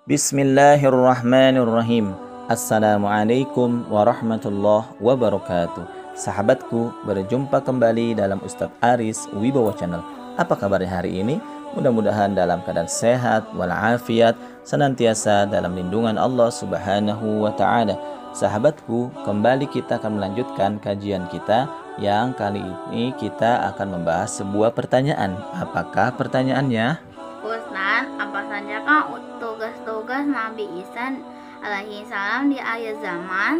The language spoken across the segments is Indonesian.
Bismillahirrahmanirrahim. Assalamualaikum warahmatullahi wabarakatuh. Sahabatku, berjumpa kembali dalam Ustadz Aris Wibowo Channel. Apa kabar hari ini? Mudah-mudahan dalam keadaan sehat walafiat, senantiasa dalam lindungan Allah Subhanahu wa Ta'ala. Sahabatku, kembali kita akan melanjutkan kajian kita yang kali ini kita akan membahas sebuah pertanyaan. Apakah pertanyaannya? Ustaz, apa saja kan tugas-tugas Nabi Isa alaihi salam di akhir zaman?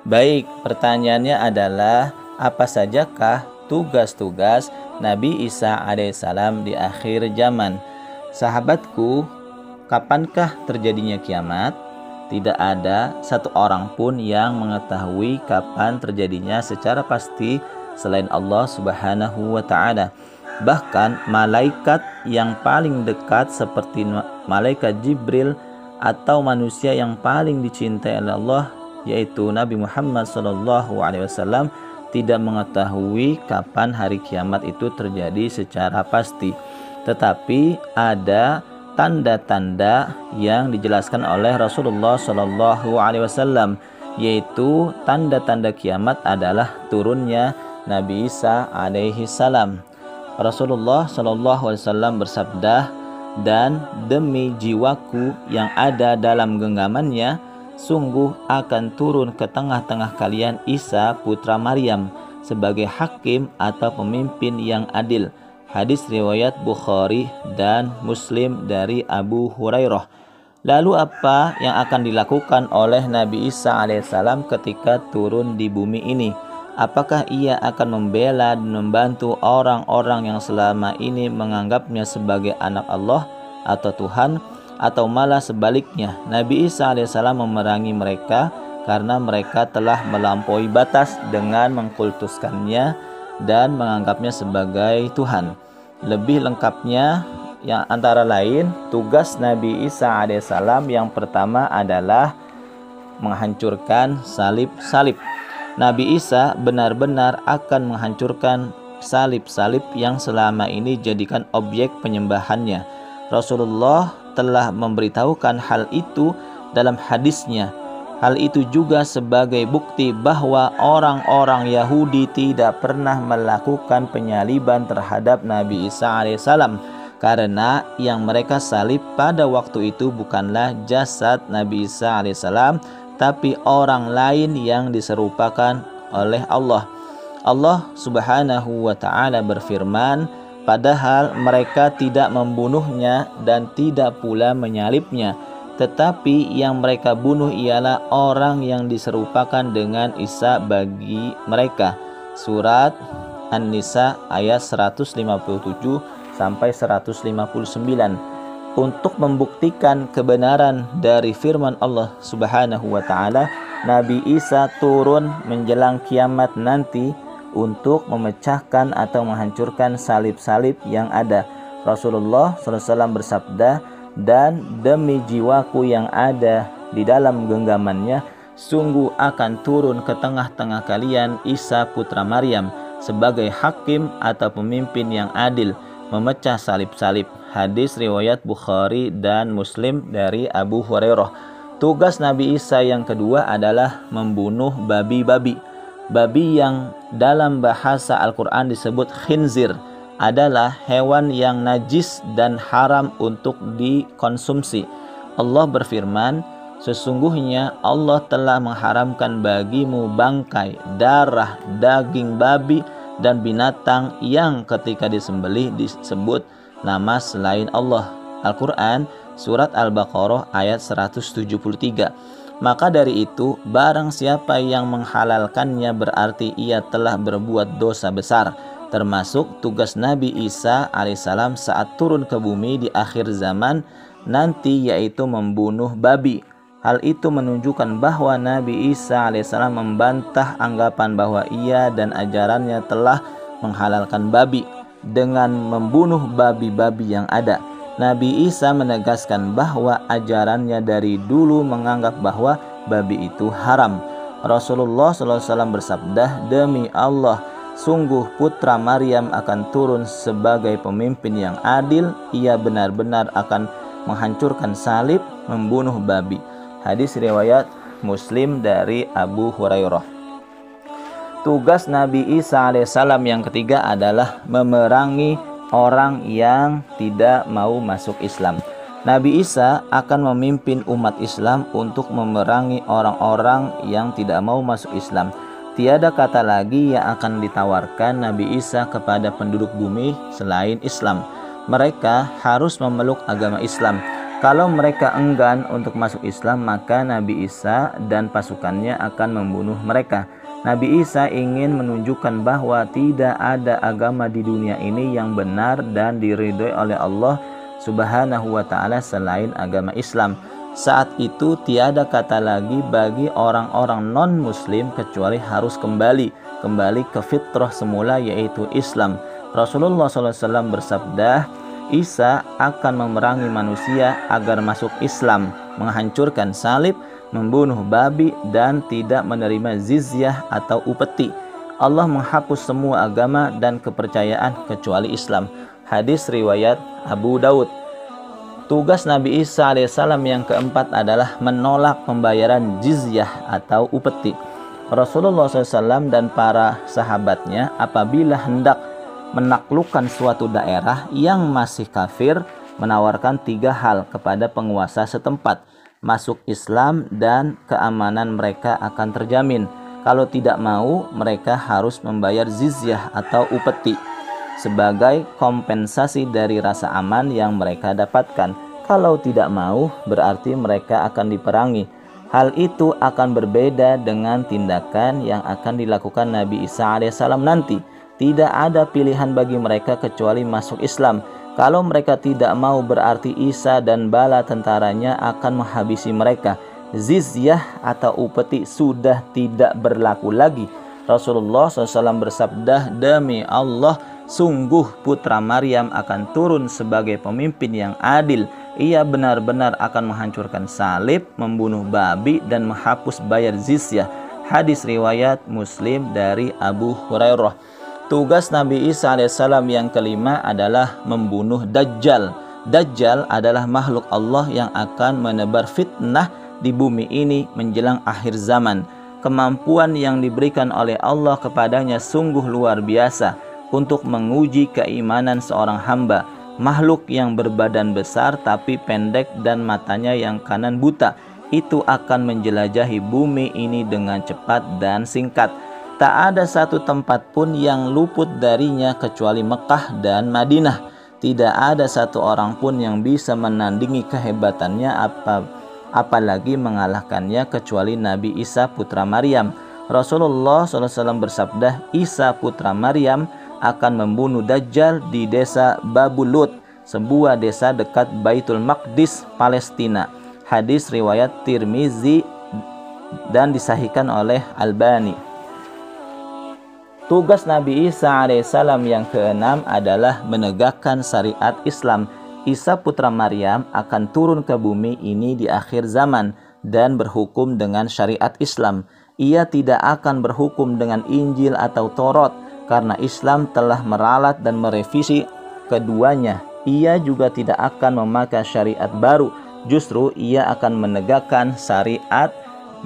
Baik, pertanyaannya adalah apa sajakah tugas-tugas Nabi Isa alaihissalam di akhir zaman? Sahabatku, kapankah terjadinya kiamat? Tidak ada satu orang pun yang mengetahui kapan terjadinya secara pasti selain Allah Subhanahu wa Ta'ala. Bahkan malaikat yang paling dekat seperti malaikat Jibril atau manusia yang paling dicintai oleh Allah, yaitu Nabi Muhammad SAW, tidak mengetahui kapan hari kiamat itu terjadi secara pasti. Tetapi ada tanda-tanda yang dijelaskan oleh Rasulullah SAW, yaitu tanda-tanda kiamat adalah turunnya Nabi Isa alaihi salam. Rasulullah SAW bersabda, "Dan demi jiwaku yang ada dalam genggamannya, sungguh akan turun ke tengah-tengah kalian Isa putra Maryam sebagai hakim atau pemimpin yang adil." Hadis riwayat Bukhari dan Muslim dari Abu Hurairah. Lalu apa yang akan dilakukan oleh Nabi Isa alaihissalam ketika turun di bumi ini? Apakah ia akan membela dan membantu orang-orang yang selama ini menganggapnya sebagai anak Allah atau Tuhan, atau malah sebaliknya Nabi Isa alaihissalam memerangi mereka karena mereka telah melampaui batas dengan mengkultuskannya dan menganggapnya sebagai Tuhan? Lebih lengkapnya, yang antara lain tugas Nabi Isa alaihissalam yang pertama adalah menghancurkan salib-salib. Nabi Isa benar-benar akan menghancurkan salib-salib yang selama ini jadikan objek penyembahannya. Rasulullah telah memberitahukan hal itu dalam hadisnya. Hal itu juga sebagai bukti bahwa orang-orang Yahudi tidak pernah melakukan penyaliban terhadap Nabi Isa alaihissalam, karena yang mereka salib pada waktu itu bukanlah jasad Nabi Isa alaihissalam, tapi orang lain yang diserupakan oleh Allah. Allah Subhanahu wa Ta'ala berfirman, padahal mereka tidak membunuhnya dan tidak pula menyalibnya, tetapi yang mereka bunuh ialah orang yang diserupakan dengan Isa bagi mereka. Surat An-Nisa ayat 157 sampai 159. Untuk membuktikan kebenaran dari firman Allah Subhanahu wa Ta'ala, Nabi Isa turun menjelang kiamat nanti untuk memecahkan atau menghancurkan salib-salib yang ada. Rasulullah SAW bersabda, "Dan demi jiwaku yang ada di dalam genggamannya, sungguh akan turun ke tengah-tengah kalian Isa putra Maryam sebagai hakim atau pemimpin yang adil, memecah salib-salib." Hadis riwayat Bukhari dan Muslim dari Abu Hurairah. Tugas Nabi Isa yang kedua adalah membunuh babi-babi. Babi yang dalam bahasa Al-Quran disebut khinzir adalah hewan yang najis dan haram untuk dikonsumsi. Allah berfirman, "Sesungguhnya Allah telah mengharamkan bagimu bangkai, darah, daging babi dan binatang yang ketika disembelih disebut nama selain Allah." Al-Quran surat Al-Baqarah ayat 173. Maka dari itu, barang siapa yang menghalalkannya berarti ia telah berbuat dosa besar. Termasuk tugas Nabi Isa alaihissalam saat turun ke bumi di akhir zaman nanti, yaitu membunuh babi. Hal itu menunjukkan bahwa Nabi Isa alaihissalam membantah anggapan bahwa ia dan ajarannya telah menghalalkan babi dengan membunuh babi-babi yang ada. Nabi Isa menegaskan bahwa ajarannya dari dulu menganggap bahwa babi itu haram. Rasulullah SAW bersabda, "Demi Allah, sungguh putra Maryam akan turun sebagai pemimpin yang adil. Ia benar-benar akan menghancurkan salib membunuh babi. Hadis riwayat Muslim dari Abu Hurairah. Tugas Nabi Isa alaihissalam yang ketiga adalah memerangi orang yang tidak mau masuk Islam. Nabi Isa akan memimpin umat Islam untuk memerangi orang-orang yang tidak mau masuk Islam. Tiada kata lagi yang akan ditawarkan Nabi Isa kepada penduduk bumi selain Islam. Mereka harus memeluk agama Islam. Kalau mereka enggan untuk masuk Islam, maka Nabi Isa dan pasukannya akan membunuh mereka. Nabi Isa ingin menunjukkan bahwa tidak ada agama di dunia ini yang benar dan diridhoi oleh Allah Subhanahu wa ta'ala selain agama Islam. Saat itu tiada kata lagi bagi orang-orang non-muslim kecuali harus kembali ke fitrah semula, yaitu Islam. Rasulullah SAW bersabda, Isa akan memerangi manusia agar masuk Islam, menghancurkan salib, membunuh babi, dan tidak menerima jizyah atau upeti. Allah menghapus semua agama dan kepercayaan kecuali Islam. Hadis riwayat Abu Daud. Tugas Nabi Isa alaihissalam yang keempat adalah menolak pembayaran jizyah atau upeti. Rasulullah SAW dan para sahabatnya apabila hendak menaklukkan suatu daerah yang masih kafir, menawarkan 3 hal kepada penguasa setempat. Masuk Islam dan keamanan mereka akan terjamin. Kalau tidak mau, mereka harus membayar jizyah atau upeti sebagai kompensasi dari rasa aman yang mereka dapatkan. Kalau tidak mau, berarti mereka akan diperangi. Hal itu akan berbeda dengan tindakan yang akan dilakukan Nabi Isa alaihissalam nanti. Tidak ada pilihan bagi mereka kecuali masuk Islam. Kalau mereka tidak mau, berarti Isa dan bala tentaranya akan menghabisi mereka. Jizyah atau upeti sudah tidak berlaku lagi. Rasulullah SAW bersabda, demi Allah, sungguh putra Maryam akan turun sebagai pemimpin yang adil. Ia benar-benar akan menghancurkan salib, membunuh babi, dan menghapus bayar jizyah. Hadis riwayat Muslim dari Abu Hurairah. Tugas Nabi Isa alaihissalam yang kelima adalah membunuh Dajjal. Dajjal adalah makhluk Allah yang akan menebar fitnah di bumi ini menjelang akhir zaman. Kemampuan yang diberikan oleh Allah kepadanya sungguh luar biasa untuk menguji keimanan seorang hamba. Makhluk yang berbadan besar tapi pendek dan matanya yang kanan buta, itu akan menjelajahi bumi ini dengan cepat dan singkat. Tak ada satu tempat pun yang luput darinya kecuali Mekah dan Madinah. Tidak ada satu orang pun yang bisa menandingi kehebatannya apalagi mengalahkannya kecuali Nabi Isa putra Maryam. Rasulullah SAW bersabda, Isa putra Maryam akan membunuh Dajjal di desa Babulut, sebuah desa dekat Baitul Maqdis, Palestina. Hadis riwayat Tirmizi dan disahihkan oleh Albani. Tugas Nabi Isa alaihissalam yang keenam adalah menegakkan syariat Islam. Isa putra Maryam akan turun ke bumi ini di akhir zaman dan berhukum dengan syariat Islam. Ia tidak akan berhukum dengan Injil atau Taurat karena Islam telah meralat dan merevisi keduanya. Ia juga tidak akan memakai syariat baru. Justru ia akan menegakkan syariat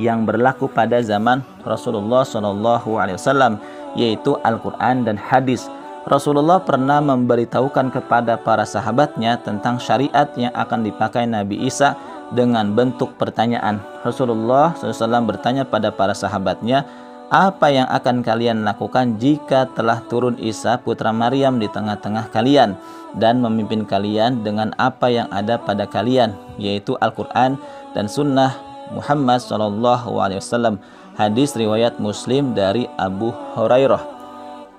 yang berlaku pada zaman Rasulullah SAW, yaitu Al-Quran dan hadis. Rasulullah pernah memberitahukan kepada para sahabatnya tentang syariat yang akan dipakai Nabi Isa dengan bentuk pertanyaan. Rasulullah SAW bertanya pada para sahabatnya, apa yang akan kalian lakukan jika telah turun Isa putra Maryam di tengah-tengah kalian dan memimpin kalian dengan apa yang ada pada kalian, yaitu Al-Quran dan Sunnah Muhammad SAW. Hadis riwayat Muslim dari Abu Hurairah.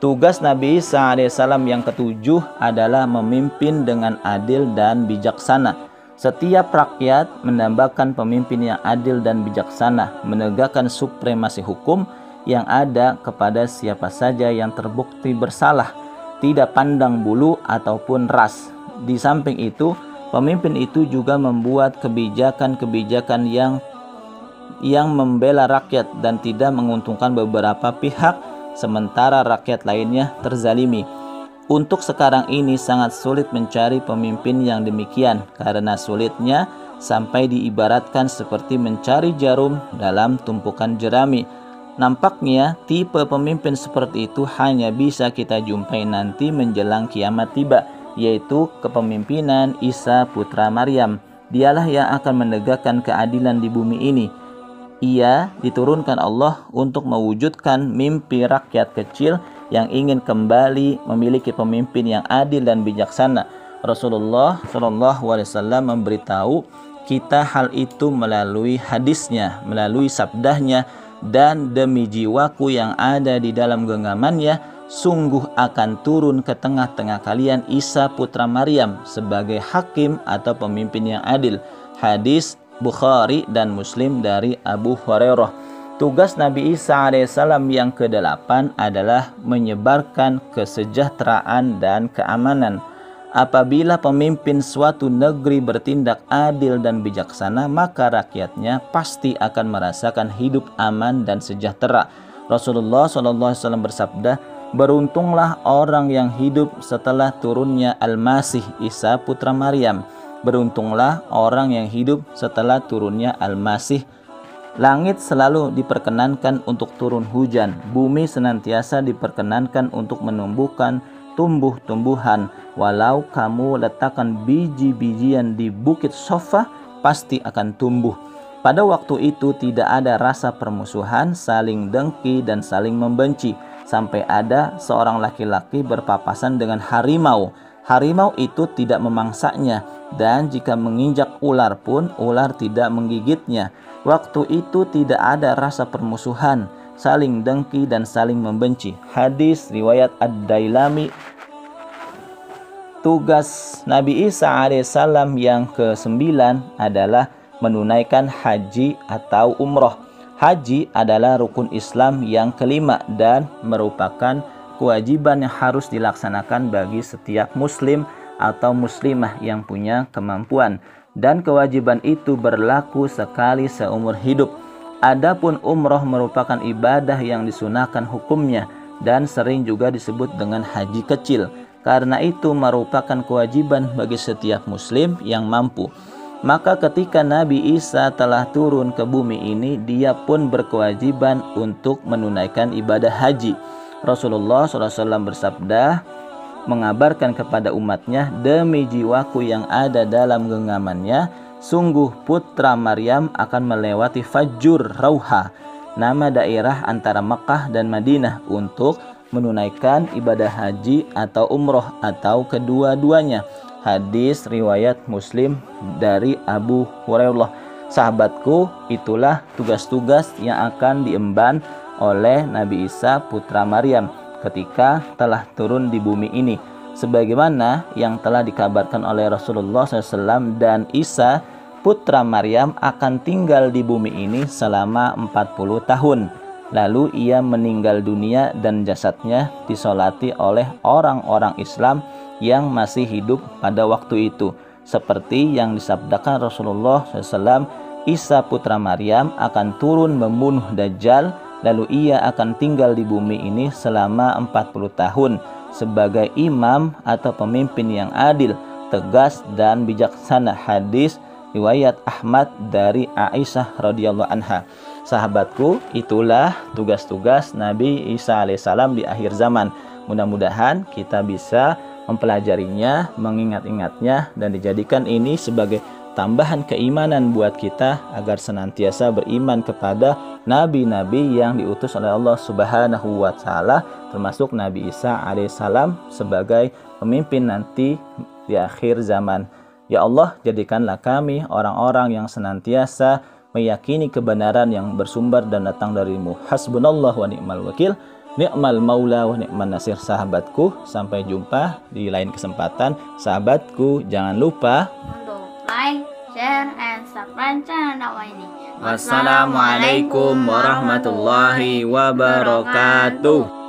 Tugas Nabi Isa alaihissalam yang ketujuh adalah memimpin dengan adil dan bijaksana. Setiap rakyat mendambakan pemimpin yang adil dan bijaksana, menegakkan supremasi hukum yang ada kepada siapa saja yang terbukti bersalah, tidak pandang bulu ataupun ras. Di samping itu, pemimpin itu juga membuat kebijakan-kebijakan yang membela rakyat dan tidak menguntungkan beberapa pihak, sementara rakyat lainnya terzalimi. Untuk sekarang ini sangat sulit mencari pemimpin yang demikian karena sulitnya sampai diibaratkan seperti mencari jarum dalam tumpukan jerami. Nampaknya tipe pemimpin seperti itu hanya bisa kita jumpai nanti menjelang kiamat tiba, yaitu kepemimpinan Isa putra Maryam. Dialah yang akan menegakkan keadilan di bumi ini. Ia diturunkan Allah untuk mewujudkan mimpi rakyat kecil yang ingin kembali memiliki pemimpin yang adil dan bijaksana. Rasulullah SAW memberitahu kita hal itu melalui hadisnya, melalui sabdanya, dan demi jiwaku yang ada di dalam genggamannya, sungguh akan turun ke tengah-tengah kalian Isa putra Maryam sebagai hakim atau pemimpin yang adil. Hadis Bukhari dan Muslim dari Abu Hurairah. Tugas Nabi Isa alaihissalam yang ke-8 adalah menyebarkan kesejahteraan dan keamanan. Apabila pemimpin suatu negeri bertindak adil dan bijaksana, maka rakyatnya pasti akan merasakan hidup aman dan sejahtera. Rasulullah SAW bersabda, beruntunglah orang yang hidup setelah turunnya Al-Masih Isa putra Maryam. Beruntunglah orang yang hidup setelah turunnya Al-Masih. Langit selalu diperkenankan untuk turun hujan, bumi senantiasa diperkenankan untuk menumbuhkan tumbuh-tumbuhan. Walau kamu letakkan biji-bijian di bukit Sofa, pasti akan tumbuh. Pada waktu itu tidak ada rasa permusuhan, saling dengki dan saling membenci, sampai ada seorang laki-laki berpapasan dengan harimau. Harimau itu tidak memangsanya, dan jika menginjak ular pun ular tidak menggigitnya. Waktu itu tidak ada rasa permusuhan, saling dengki dan saling membenci. Hadis riwayat Ad-Dailami. Tugas Nabi Isa alaihissalam yang ke-9 adalah menunaikan haji atau umroh. Haji adalah rukun Islam yang kelima dan merupakan kewajiban yang harus dilaksanakan bagi setiap muslim atau muslimah yang punya kemampuan, dan kewajiban itu berlaku sekali seumur hidup. Adapun umroh merupakan ibadah yang disunahkan hukumnya dan sering juga disebut dengan haji kecil. Karena itu merupakan kewajiban bagi setiap muslim yang mampu. Maka ketika Nabi Isa telah turun ke bumi ini, dia pun berkewajiban untuk menunaikan ibadah haji. Rasulullah SAW bersabda, mengabarkan kepada umatnya, demi jiwaku yang ada dalam genggamannya, sungguh putra Maryam akan melewati Fajur Rauha, nama daerah antara Mekah dan Madinah, untuk menunaikan ibadah haji atau umroh atau kedua-duanya. Hadis riwayat Muslim dari Abu Hurairah. Sahabatku, itulah tugas-tugas yang akan diemban oleh Nabi Isa putra Maryam ketika telah turun di bumi ini, sebagaimana yang telah dikabarkan oleh Rasulullah SAW. Dan Isa putra Maryam akan tinggal di bumi ini selama 40 tahun. Lalu ia meninggal dunia dan jasadnya disolati oleh orang-orang Islam yang masih hidup pada waktu itu. Seperti yang disabdakan Rasulullah SAW, Isa putra Maryam akan turun membunuh Dajjal, lalu ia akan tinggal di bumi ini selama 40 tahun sebagai imam atau pemimpin yang adil, tegas dan bijaksana. Hadis riwayat Ahmad dari Aisyah radhiyallahu anha. Sahabatku, itulah tugas-tugas Nabi Isa alaihissalam di akhir zaman. Mudah-mudahan kita bisa mempelajarinya, mengingat-ingatnya, dan dijadikan ini sebagai tambahan keimanan buat kita agar senantiasa beriman kepada nabi-nabi yang diutus oleh Allah Subhanahu wa Ta'ala, termasuk Nabi Isa alaihissalam sebagai pemimpin nanti di akhir zaman. Ya Allah, jadikanlah kami orang-orang yang senantiasa meyakini kebenaran yang bersumber dan datang darimu. Hasbunallah wa ni'mal wakil, ni'mal maula wa ni'man nasir. Sahabatku, sampai jumpa di lain kesempatan. Sahabatku, jangan lupa untuk like, share, and subscribe channel dakwah ini. Wassalamualaikum warahmatullahi wabarakatuh.